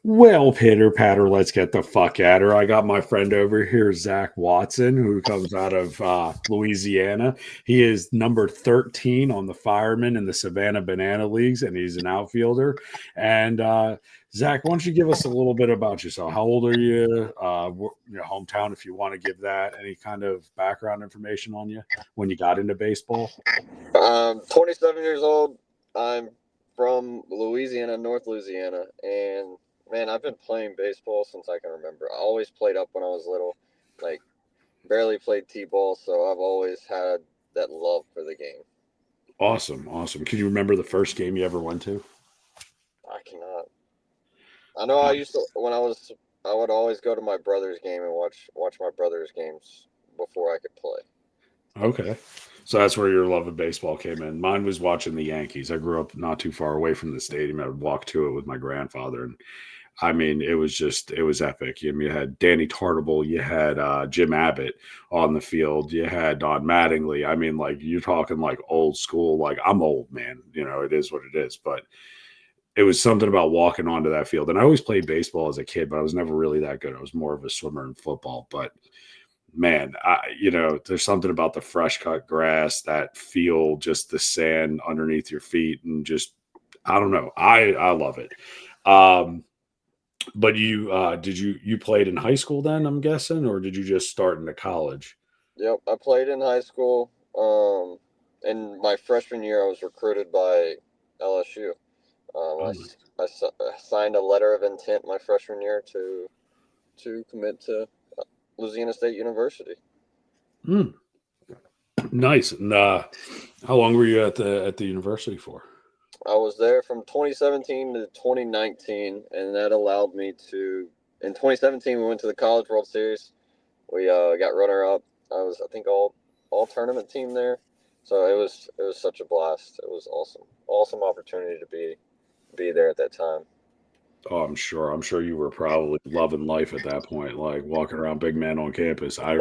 Well, pitter patter, let's get the fuck at her. I got my friend over here, Zach Watson, who comes out of Louisiana. He is number 13 on the firemen in the Savannah Banana Leagues, and he's an outfielder. And Zach, why don't you give us a little bit about yourself? How old are you? Your hometown, if you want to give that. Any kind of background information on you when you got into baseball? 27 years old. I'm from Louisiana, North Louisiana, and man, I've been playing baseball since I can remember. I always played up when I was little, like barely played t-ball, so I've always had that love for the game. Awesome, awesome. Can you remember the first game you ever went to? I cannot. I know I used to when I would always go to my brother's game and watch my brother's games before I could play. Okay. So that's where your love of baseball came in. Mine was watching the Yankees. I grew up not too far away from the stadium. I would walk to it with my grandfather. And I mean, it was epic. You had Danny Tartable, you had Jim Abbott on the field, you had Don Mattingly. I mean, like, you're talking like old school. Like, I'm old, man. It is what it is. But it was something about walking onto that field. And I always played baseball as a kid, but I was never really that good. I was more of a swimmer in football. But man, there's something about the fresh cut grass, that feel, just the sand underneath your feet, and just I don't know. I love it. Um, but you played in high school then? I'm guessing, or did you just start into college? Yep, I played in high school. In my freshman year, I was recruited by LSU. Oh, I signed a letter of intent my freshman year to commit to Louisiana State University. mm, nice. And how long were you at the university for? I was there from 2017 to 2019, and that allowed me to. In 2017, we went to the College World Series. We got runner up. I was, I think, all tournament team there. So it was such a blast. It was awesome opportunity to be there at that time. Oh, I'm sure. I'm sure you were probably loving life at that point, like walking around big man on campus. I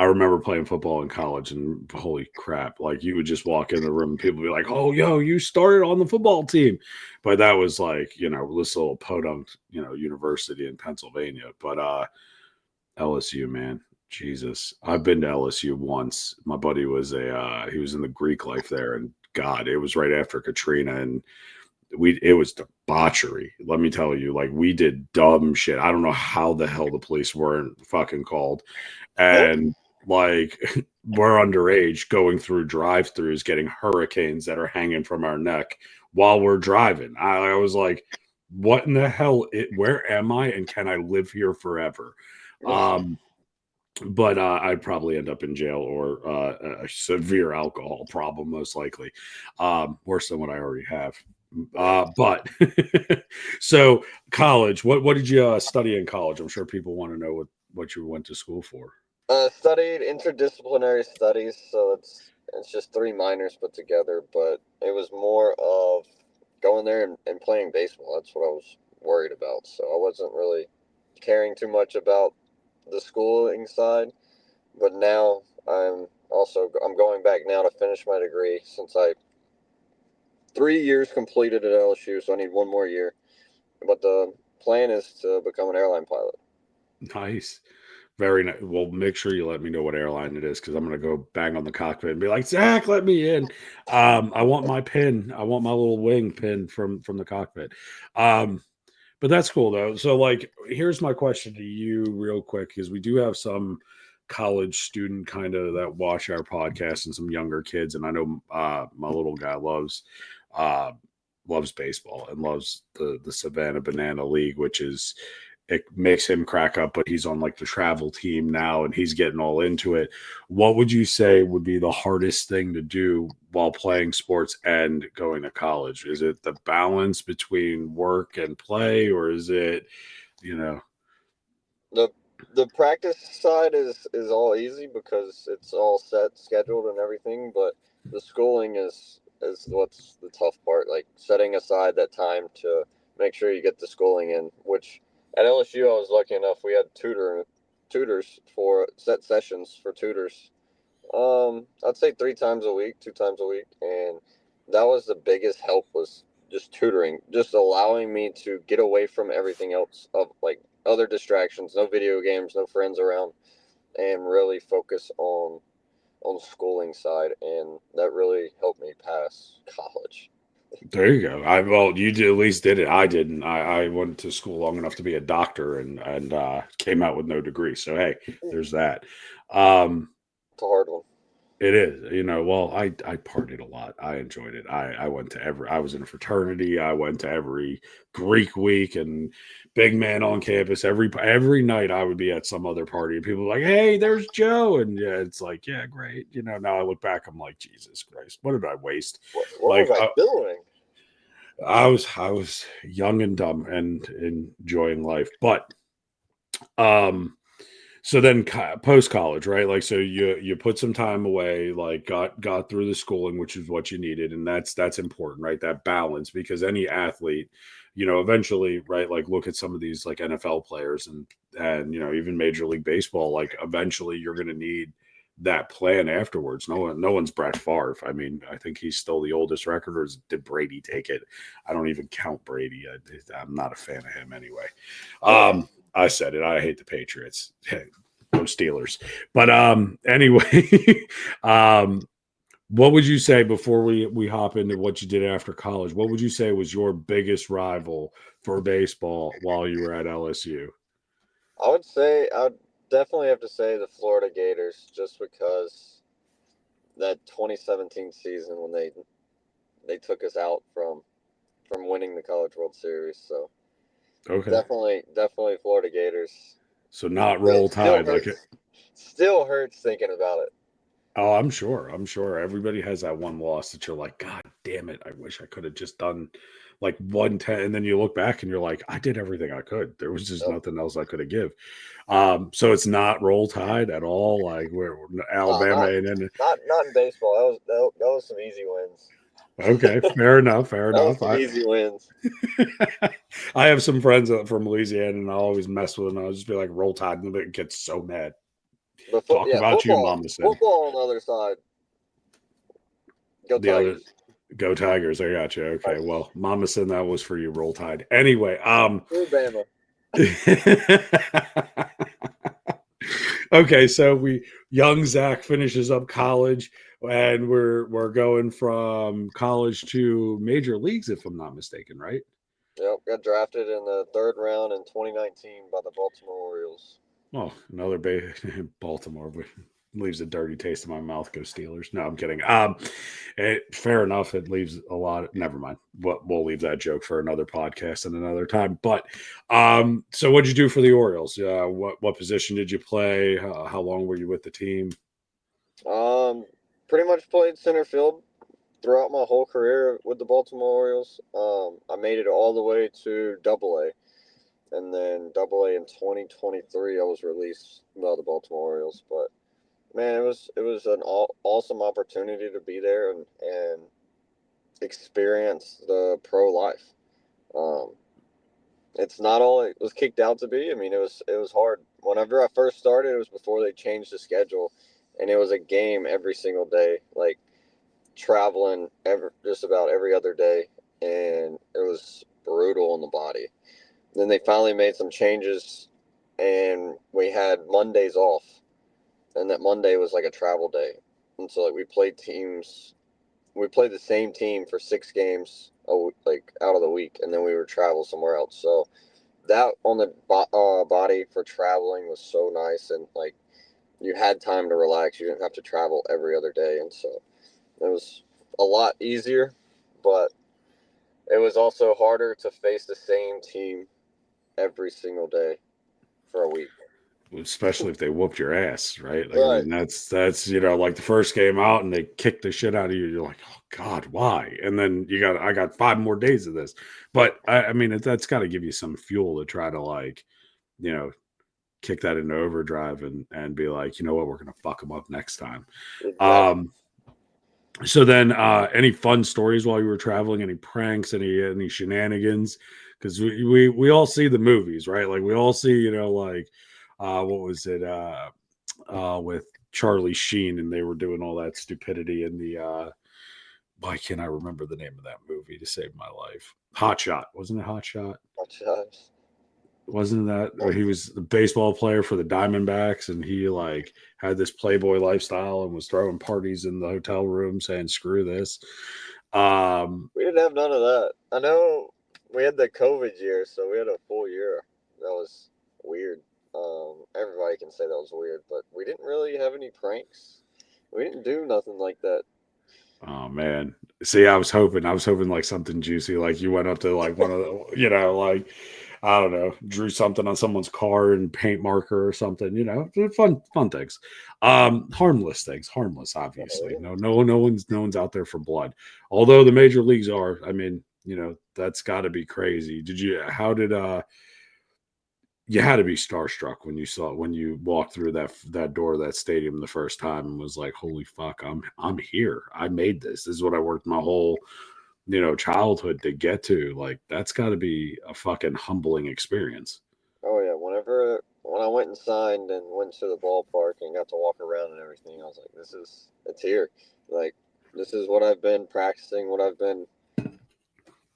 remember playing football in college, and holy crap, like you would just walk in the room and people would be like, "Oh, yo, you started on the football team," but that was like this little podunk university in Pennsylvania. But LSU, man, Jesus, I've been to LSU once. My buddy was he was in the Greek life there, and God, it was right after Katrina, and it was debauchery. Let me tell you, like we did dumb shit. I don't know how the hell the police weren't fucking called, and like we're underage going through drive-throughs, getting hurricanes that are hanging from our neck while we're driving. I was like, what in the hell? Where am I? And can I live here forever? Um, but I'd probably end up in jail or a severe alcohol problem, most likely, worse than what I already have. But so college, what did you study in college? I'm sure people want to know what you went to school for. Studied interdisciplinary studies, so it's just three minors put together. But it was more of going there and playing baseball. That's what I was worried about. So I wasn't really caring too much about the schooling side. But now I'm going back now to finish my degree since I 3 years completed at LSU, so I need one more year. But the plan is to become an airline pilot. Nice. Very nice. Well, make sure you let me know what airline it is because I'm going to go bang on the cockpit and be like, Zach, let me in. I want my pin. I want my little wing pin from the cockpit. Um, but that's cool though. So, like, here's my question to you, real quick, because we do have some college student kind of that watch our podcast and some younger kids, and I know my little guy uh, loves baseball and loves the Savannah Banana League, which is it makes him crack up, but he's on like the travel team now and he's getting all into it. What would you say would be the hardest thing to do while playing sports and going to college? Is it the balance between work and play, or is it, you know, the The practice side is all easy because it's all set, scheduled, and everything. But the schooling is what's the tough part. Like setting aside that time to make sure you get the schooling in. Which at LSU, I was lucky enough we had tutors for set sessions for tutors. I'd say 3 times a week, 2 times a week, and that was the biggest help was just tutoring, just allowing me to get away from everything else of like other distractions, no video games, no friends around, and really focus on the schooling side, and that really helped me pass college. There you go. You did, at least did it. I didn't. I went to school long enough to be a doctor and came out with no degree. So hey, there's that. Um, It's a hard one. It is, well, I partied a lot. I enjoyed it. I went to I was in a fraternity. I went to every Greek week and big man on campus. Every night I would be at some other party and people were like, "Hey, there's Joe." And yeah, it's like, yeah, great. Now I look back, I'm like, Jesus Christ, what did I waste? What Like was I doing? I was young and dumb and enjoying life. But um so then post college, right? Like, so you put some time away, like got through the schooling, which is what you needed, and that's important, right? That balance, because any athlete, eventually, right? Like, look at some of these like NFL players and even Major League Baseball. Like, eventually, you're going to need that plan afterwards. No one's Brett Favre. I mean, I think he's still the oldest record, or did Brady take it? I don't even count Brady. I'm not a fan of him anyway. I said it. I hate the Patriots. Go Steelers. But anyway, what would you say before we hop into what you did after college? What would you say was your biggest rival for baseball while you were at LSU? I would definitely have to say the Florida Gators, just because that 2017 season when they took us out from winning the College World Series. So Okay. definitely Florida Gators. So not Roll Tide like it. Still hurts thinking about it. Oh, I'm sure. I'm sure everybody has that one loss that you're like, God damn it! I wish I could have just done like 110. And then you look back and you're like, I did everything I could. There was just nothing else I could have give. So it's not Roll Tide at all. Like where Alabama and then not in baseball. That was some easy wins. okay, fair enough. Fair That was enough. some easy wins. I have some friends from Louisiana, and I always mess with them. I'll just be like, "Roll Tide," and they get so mad. But Talk about you, Mama said. Football on the other side. Go the Tigers. Other, go Tigers. I got you. Okay, well, Mama said that was for you. Roll Tide. Anyway, Bama. Okay, so young Zach finishes up college, and we're going from college to major leagues, if I'm not mistaken, right? Yep, got drafted in the third round in 2019 by the Baltimore Orioles. Oh, another Baltimore leaves a dirty taste in my mouth. Go Steelers! No, I'm kidding. Fair enough. It leaves a lot. Never mind. We'll leave that joke for another podcast and another time. But so what'd you do for the Orioles? What position did you play? How long were you with the team? Pretty much played center field throughout my whole career with the Baltimore Orioles. I made it all the way to Double A, and then Double A in 2023, I was released by the Baltimore Orioles. But man, it was an awesome opportunity to be there and experience the pro life. Um, it's not all it was kicked out to be. I mean, it was hard. Whenever I first started, it was before they changed the schedule, and it was a game every single day, like traveling just about every other day, and it was brutal on the body. Then they finally made some changes, and we had Mondays off, and that Monday was like a travel day, and so like we played the same team for 6 games like out of the week, and then we would travel somewhere else. So that on the body for traveling was so nice, and like you had time to relax. You didn't have to travel every other day, and so it was a lot easier, but it was also harder to face the same team every single day for a week. Especially if they whooped your ass, right? Like, I Right. mean, that's like the first game out and they kicked the shit out of you. You're like, oh God, why? And then I got 5 more days of this. But I mean, that's got to give you some fuel to try to like, you know, kick that into overdrive and be like, you know what, we're gonna fuck them up next time. Exactly. So then, any fun stories while you were traveling? Any pranks? Any shenanigans? Because we all see the movies, right? Like we all see, like what was it with Charlie Sheen, and they were doing all that stupidity in why can't I remember the name of that movie to save my life? Hot Shot. Wasn't it Hot Shot? Watch. Wasn't that where he was the baseball player for the Diamondbacks and he like had this playboy lifestyle and was throwing parties in the hotel room saying screw this. We didn't have none of that. I know we had the COVID year, so we had a full year. That was weird. Everybody can say that was weird, but we didn't really have any pranks. We didn't do nothing like that. Oh man. See, I was hoping like something juicy, like you went up to like one of the, like I don't know, drew something on someone's car and paint marker or something, fun things. Harmless things, harmless, obviously. No one's out there for blood. Although the major leagues are, I mean, that's gotta be crazy. You had to be starstruck when you walked through that door of that stadium the first time and was like, "Holy fuck, I'm here. I made this. This is what I worked my whole childhood to get to." Like that's got to be a fucking humbling experience. Oh yeah, when I went and signed and went to the ballpark and got to walk around and everything, I was like, it's here. Like this is what I've been practicing, what I've been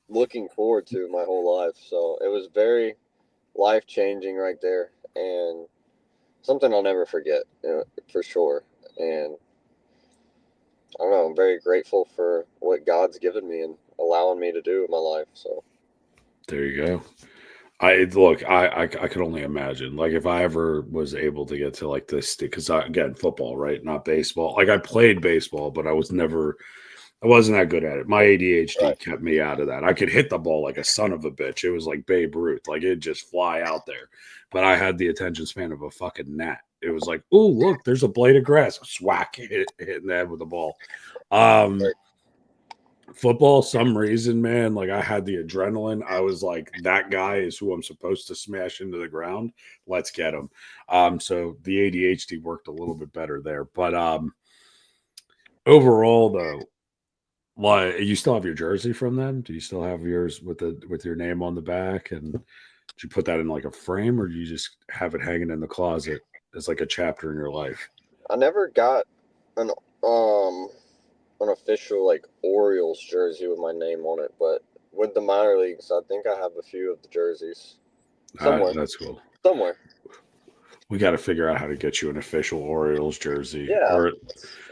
looking forward to my whole life. So it was very life changing right there, and something I'll never forget, for sure. And I don't know, I'm very grateful for what God's given me and allowing me to do in my life. So There you go. I look, I could only imagine. Like if I ever was able to get to like this, because again, football, right? Not baseball. Like I played baseball, but I wasn't that good at it. My ADHD right. kept me out of that. I could hit the ball like a son of a bitch. It was like Babe Ruth. Like it'd just fly out there. But I had the attention span of a fucking gnat. It was like, oh, look, there's a blade of grass. Swack, hitting the head with the ball. Um, Football, some reason, man, like I had the adrenaline. I was like, that guy is who I'm supposed to smash into the ground. Let's get him. So the ADHD worked a little bit better there. But overall though, why you still have your jersey from them? Do you still have yours with your name on the back? And did you put that in like a frame, or do you just have it hanging in the closet as like a chapter in your life? I never got an um an official like Orioles jersey with my name on it, but with the minor leagues, I think I have a few of the jerseys somewhere. That's cool. Somewhere. We got to figure out how to get you an official Orioles jersey, Yeah, or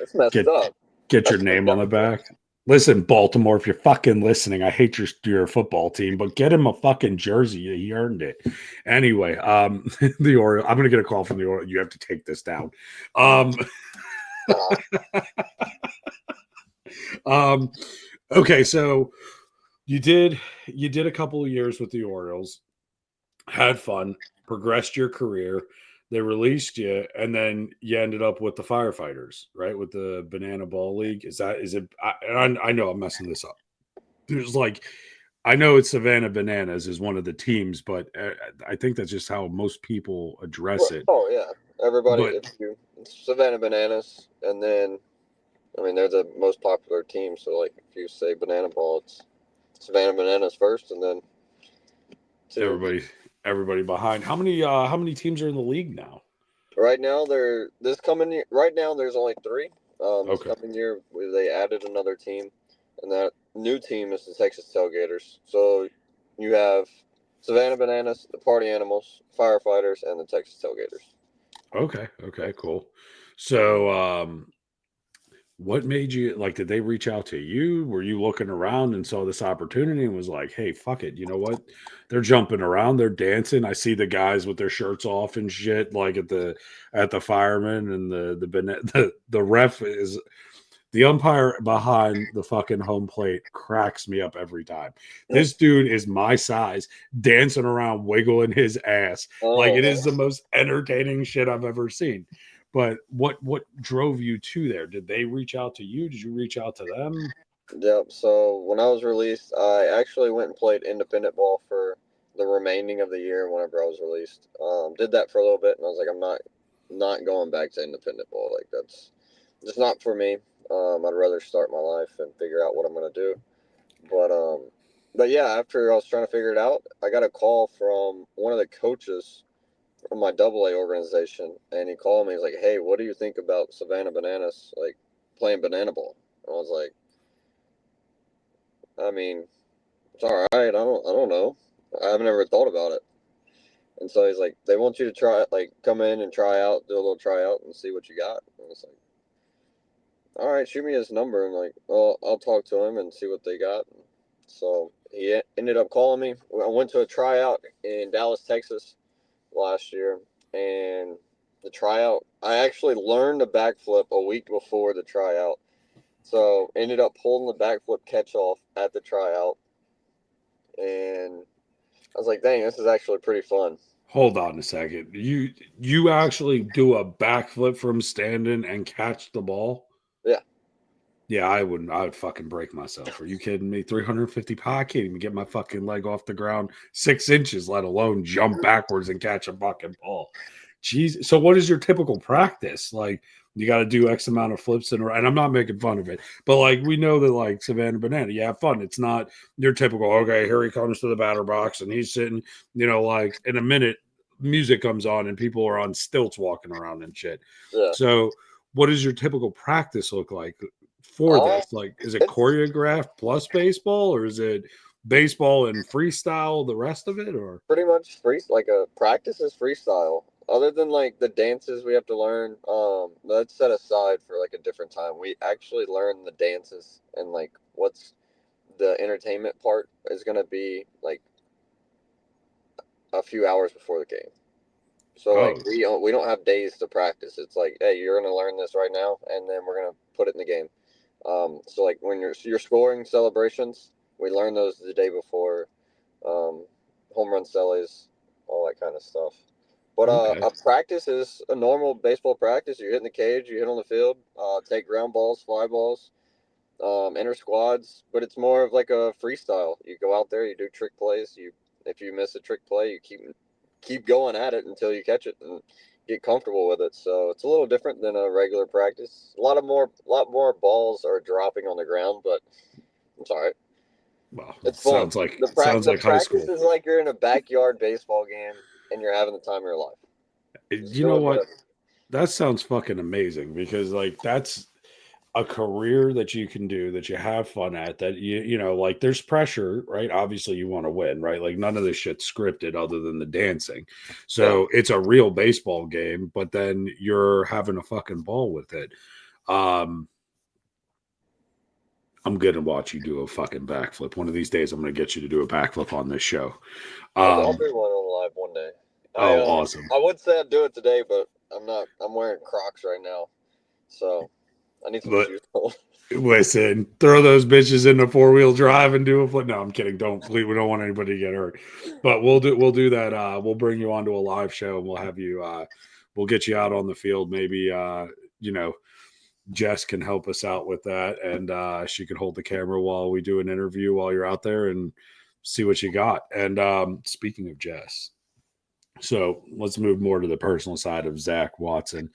it's messed get up. get I your should have name on done the that. back. Listen, Baltimore, if you're fucking listening, I hate your football team, but get him a fucking jersey. He earned it. Anyway, the Orioles. I'm gonna get a call from the Orioles. You have to take this down. Um, Uh, um, okay, so you did a couple of years with the Orioles, had fun, progressed your career. They released you, and then you ended up with the firefighters, right? With the Banana Ball League. Is it? I know I'm messing this up. There's like, I know it's Savannah Bananas is one of the teams, but I think that's just how most people address it. oh yeah, everybody. But If you Savannah Bananas, and then I mean they're the most popular team. So like if you say Banana Ball, it's Savannah Bananas first, and then two. everybody, everybody behind. How many teams are in the league now? Right now, this coming year. Right now, there's only three. This Okay, coming year, they added another team, and that new team is the Texas Tailgaters. So you have Savannah Bananas, the Party Animals, Firefighters, and the Texas Tailgaters. okay, cool. So, what made you like? Did they reach out to you? Were you looking around and saw this opportunity and was like, "Hey, fuck it, you know what? They're jumping around, they're dancing. I see the guys with their shirts off and shit, like at the firemen and the ref is the umpire behind the fucking home plate cracks me up every time. This dude is my size, dancing around, wiggling his ass. Like it is Oh, the most entertaining shit I've ever seen. But what drove you to there? Did they reach out to you? Did you reach out to them? yep. So when I was released, I actually went and played independent ball for the remaining of the year. Whenever I was released, did that for a little bit, and I was like, I'm not going back to independent ball. Like that's just not for me. I'd rather start my life and figure out what I'm gonna do. But but yeah, after I was trying to figure it out, I got a call from one of the coaches from my double A organization, and he called me. He's like, "Hey, what do you think about Savannah Bananas like playing banana ball?" And I was like, I mean, it's all right. I don't know. I haven't ever thought about it. And so he's like, they want you to try, like, come in and try out, do a little tryout, and see what you got. And it's like, all right, shoot me his number, and like, well, I'll talk to him and see what they got. So he ended up calling me. I went to a tryout in Dallas, Texas last year, and the tryout, I actually learned a backflip a week before the tryout. So ended up pulling the backflip catch off at the tryout, and I was like, dang, this is actually pretty fun. Hold on a second. You actually do a backflip from standing and catch the ball? Yeah. Yeah, I wouldn't. I would fucking break myself. Are you kidding me? 350 pounds. I can't even get my fucking leg off the ground 6 inches, let alone jump backwards and catch a fucking ball. Jeez. So, what is your typical practice? Like, you got to do X amount of flips and I'm not making fun of it, but like we know that like Savannah Banana, you have fun. It's not your typical. Okay, here he comes to the batter box and he's sitting. Like in a minute, music comes on and people are on stilts walking around and shit. Yeah. So, what does your typical practice look like for Um, this? Like, is it it's choreographed plus baseball, or is it baseball and freestyle the rest of it? Or pretty much free. Like a practice is freestyle. Other than like the dances we have to learn, that's set aside for like a different time. We actually learn the dances and like what's the entertainment part is gonna be like a few hours before the game. So like oh, we don't have days to practice. It's like, hey, you're gonna learn this right now, and then we're gonna put it in the game. So like when you're scoring celebrations, we learn those the day before. Home run cellies, all that kind of stuff. But okay, a practice is a normal baseball practice. You hit in the cage, you hit on the field, take ground balls, fly balls, enter squads. But it's more of like a freestyle. You go out there, you do trick plays. If you miss a trick play, you keep going at it until you catch it and get comfortable with it. So it's a little different than a regular practice. A lot more balls are dropping on the ground, but it's all right. well, It's fun. sounds like The high practice school. is like you're in a backyard baseball game and you're having the time of your life. Just You know doing what? whatever. That sounds fucking amazing because like that's a career that you can do that you have fun at that like there's pressure, right? Obviously you want to win, right? Like none of this shit's scripted other than the dancing. Yeah. So it's a real baseball game, but then you're having a fucking ball with it. Um I'm gonna watch you do a fucking backflip. One of these days I'm gonna get you to do a backflip on this show. I'll Um do one on live one day. I oh uh awesome. I would say I'd do it today, but I'm not. I'm wearing Crocs right now, so I need some But shoes on. listen, throw those bitches in the 4-wheel drive and do a flip. No, I'm kidding. Don't please. We don't want anybody to get hurt. But we'll do that. We'll bring you onto a live show and we'll have you. We'll get you out on the field. Maybe you know Jess can help us out with that, and she can hold the camera while we do an interview while you're out there and see what you got. And speaking of Jess, so let's move more to the personal side of Zach Watson.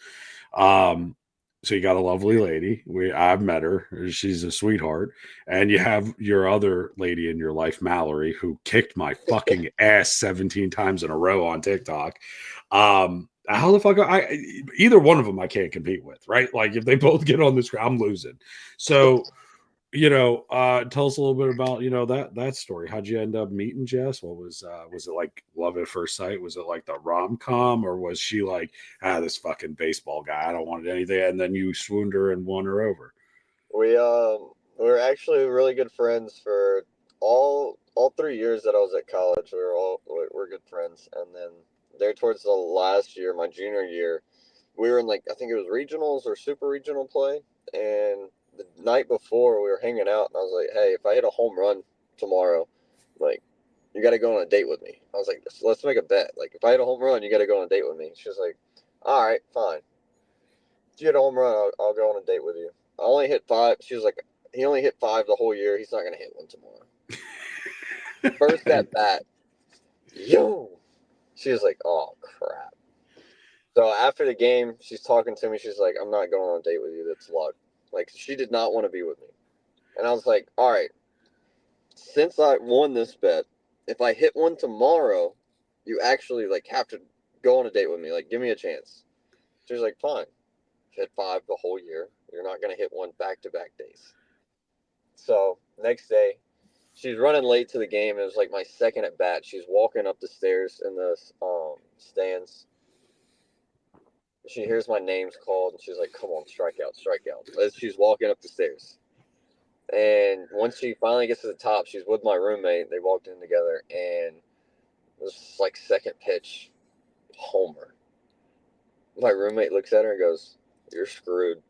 Um, so you got a lovely lady. I've met her. She's a sweetheart. And you have your other lady in your life, Mallory, who kicked my fucking ass 17 times in a row on TikTok. How the fuck either one of them I can't compete with, right? Like if they both get on the screen, I'm losing. So tell us a little bit about that story. How'd you end up meeting Jess? What was it like love at first sight? Was it like the rom-com, or was she like, this fucking baseball guy, I don't want anything, and then you swooned her and won her over? We were actually really good friends for all 3 years that I was at college. We're good friends, and then there towards the last year, my junior year, we were in like I think it was regionals or super regional play, and the night before we were hanging out, and I was like, "Hey, if I hit a home run tomorrow, like, you got to go on a date with me." I was like, "Let's make a bet. Like, if I hit a home run, you got to go on a date with me." She was like, "All right, fine. If you hit a home run, I'll go on a date with you." I only hit five. She was like, "He only hit five the whole year. He's not gonna hit one tomorrow." First at bat, yo. She was like, "Oh crap." So after the game, she's talking to me. She's like, "I'm not going on a date with you. That's luck." Like she did not want to be with me, and I was like, "All right, since I won this bet, if I hit one tomorrow, you actually like have to go on a date with me. Like, give me a chance." She was like, "Fine. Hit five the whole year. You're not gonna hit one back to back days." So next day, she's running late to the game. It was like my second at bat. She's walking up the stairs in the stands. She hears my name's called, and she's like, "Come on, strike out, strike out." As she's walking up the stairs, and once she finally gets to the top, she's with my roommate. They walked in together, and it was like second pitch, homer. My roommate looks at her and goes, "You're screwed."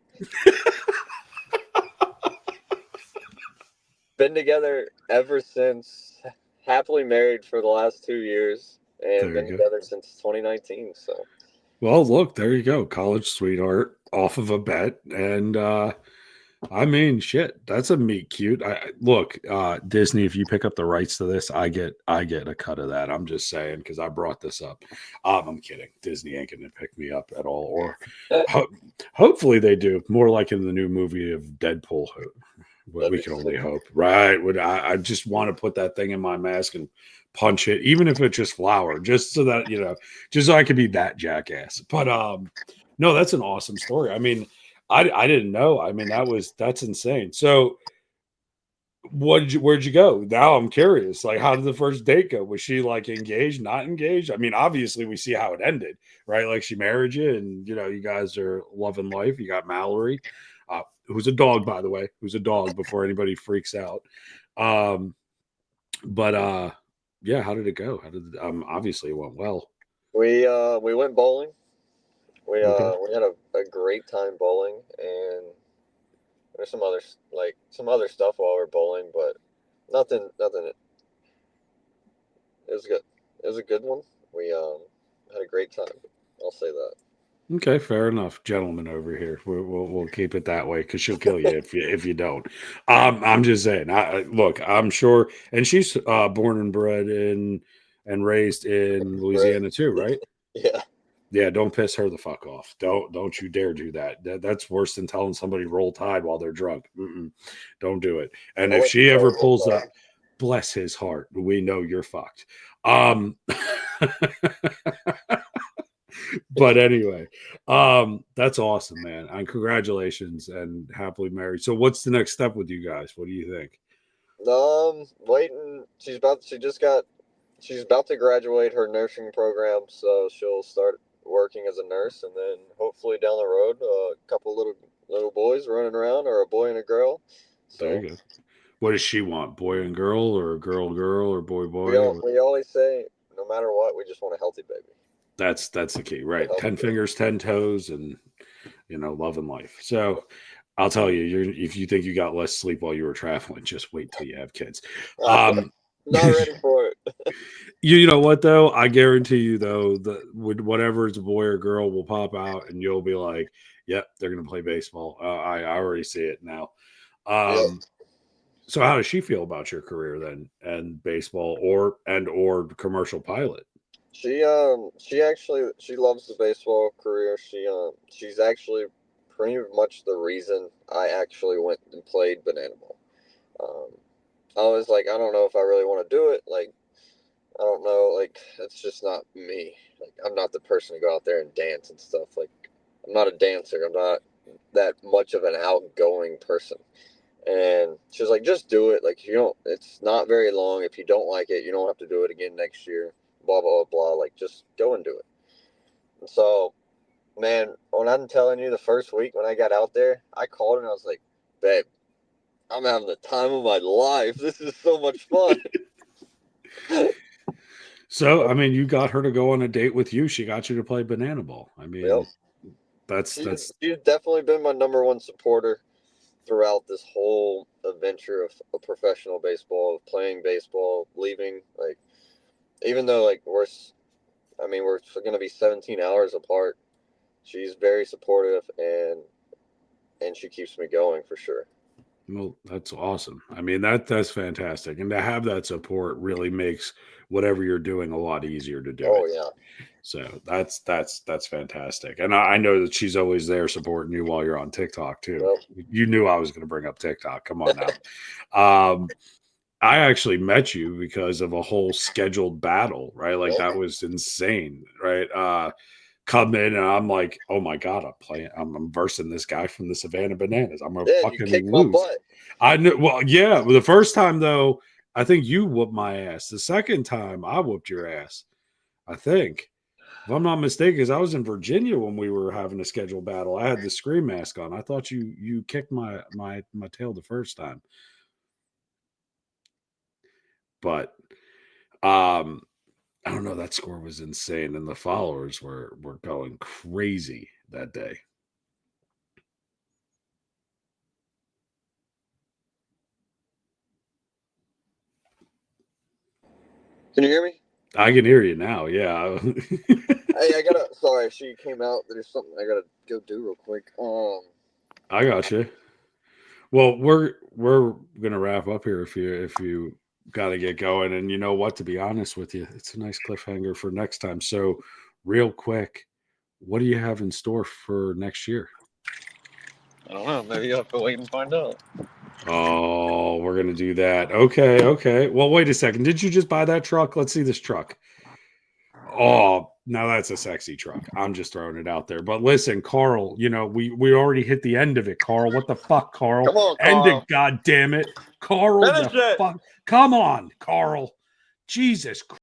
Been together ever since. Happily married for the last 2 years, and There been you go. together since 2019. So. Well, look, there you go. College sweetheart off of a bet. And I mean, shit, that's a meet cute. Look, Disney, if you pick up the rights to this, I get a cut of that. I'm just saying because I brought this up. I'm kidding. Disney ain't gonna pick me up at all. Or hopefully they do. More like in the new movie of Deadpool. We can only hope, right? I just want to put that thing in my mask and punch it, even if it's just flour, just so that just so I could be that jackass. But no, that's an awesome story. I mean, I didn't know. I mean, that's insane. So, where'd you go? Now I'm curious. Like, how did the first date go? Was she like engaged, not engaged? I mean, obviously we see how it ended, right? Like she married you, and you guys are loving life. You got Mallory. Who's a dog, by the way, who's a dog before anybody freaks out. But yeah, how did it go? How did obviously it went well. We went bowling. We Okay. we had a great time bowling, and there's some other stuff while we're bowling, but nothing. It was good. It was a good one. We had a great time. I'll say that. Okay, fair enough, gentlemen over here. We'll keep it that way because she'll kill you if you don't. I'm just saying. Look, I'm sure, and she's born and bred in and raised in Right. Louisiana too, right? Yeah. Yeah, don't piss her the fuck off. Don't you dare do that. That's worse than telling somebody roll tide while they're drunk. Don't do it. And I if went she to ever Roll pulls up, Tide. bless his heart, we know you're fucked. Um, but anyway, that's awesome, man. And congratulations and happily married. So, what's the next step with you guys? What do you think? Waiting. She's about to graduate her nursing program, so she'll start working as a nurse, and then hopefully down the road, a couple little boys running around, or a boy and a girl. There So you go. What does she want? Boy and girl, or girl, or boy boy? we always say, no matter what, we just want a healthy baby. That's the key, A right? healthy 10 baby. fingers, 10 toes, and love and life. So I'll tell you, if you think you got less sleep while you were traveling, just wait till you have kids. Um, Not ready for it. you know what though? I guarantee you though that whatever it's a boy or girl will pop out, and you'll be like, "Yep, they're gonna play baseball." I already see it now. Yeah. Um, so how does she feel about your career then, and baseball, or commercial pilot? She loves the baseball career. She's actually pretty much the reason I actually went and played banana ball. Um, I was like, I don't know if I really want to do it. Like, I don't know. Like, it's just not me. Like, I'm not the person to go out there and dance and stuff. Like, I'm not a dancer. I'm not that much of an outgoing person. And she was like, just do it. Like, you don't, it's not very long. If you don't like it, you don't have to do it again next year. Blah, blah, blah. Like, just go and do it. And so, man, when I'm telling you the first week when I got out there, I called her and I was like, babe, I'm having the time of my life. This is so much fun. So I mean, you got her to go on a date with you. She got you to play banana ball. I Yep. mean, that's She's definitely been my number one supporter throughout this whole adventure of professional baseball, of playing baseball, leaving. Like, even though, like, we're going to be 17 hours apart, she's very supportive, and she keeps me going for sure. well, that's awesome. I mean, that's fantastic, and to have that support really makes whatever you're doing a lot easier to do Oh, it. yeah. So that's fantastic, and I know that she's always there supporting you while you're on TikTok too. Yep. You knew I was going to bring up TikTok. Come on now. Um, I actually met you because of a whole scheduled battle, right? Like Yep. that was insane, right? Come in and I'm like, oh my god, I'm versing this guy from the Savannah Bananas. I'm gonna Yeah, and you fucking kicked my lose. butt. I knew. Well, yeah. The first time though, I think you whooped my ass. The second time I whooped your ass. I think. If I'm not mistaken, because I was in Virginia when we were having a scheduled battle. I had the scream mask on. I thought you kicked my tail the first time. But I don't know. That score was insane, and the followers were going crazy that day. Can you hear me? I can hear you now. Yeah. Hey, I gotta. Sorry, she came out. There's something I gotta go do real quick. I got you. Well, we're gonna wrap up here if you got to get going. And you know what? To be honest with you, it's a nice cliffhanger for next time. So, real quick, what do you have in store for next year? I don't know. Maybe you'll have to wait and find out. Oh, we're gonna do that. Okay. Well, wait a second. Did you just buy that truck? Let's see this truck. Oh, now that's a sexy truck. I'm just throwing it out there. But listen, Carl, you know, we already hit the end of it, Carl. What the fuck, Carl? Come on, End Carl. it, god damn it. Carl, Finish it. fuck. Come on, Carl. Jesus Christ.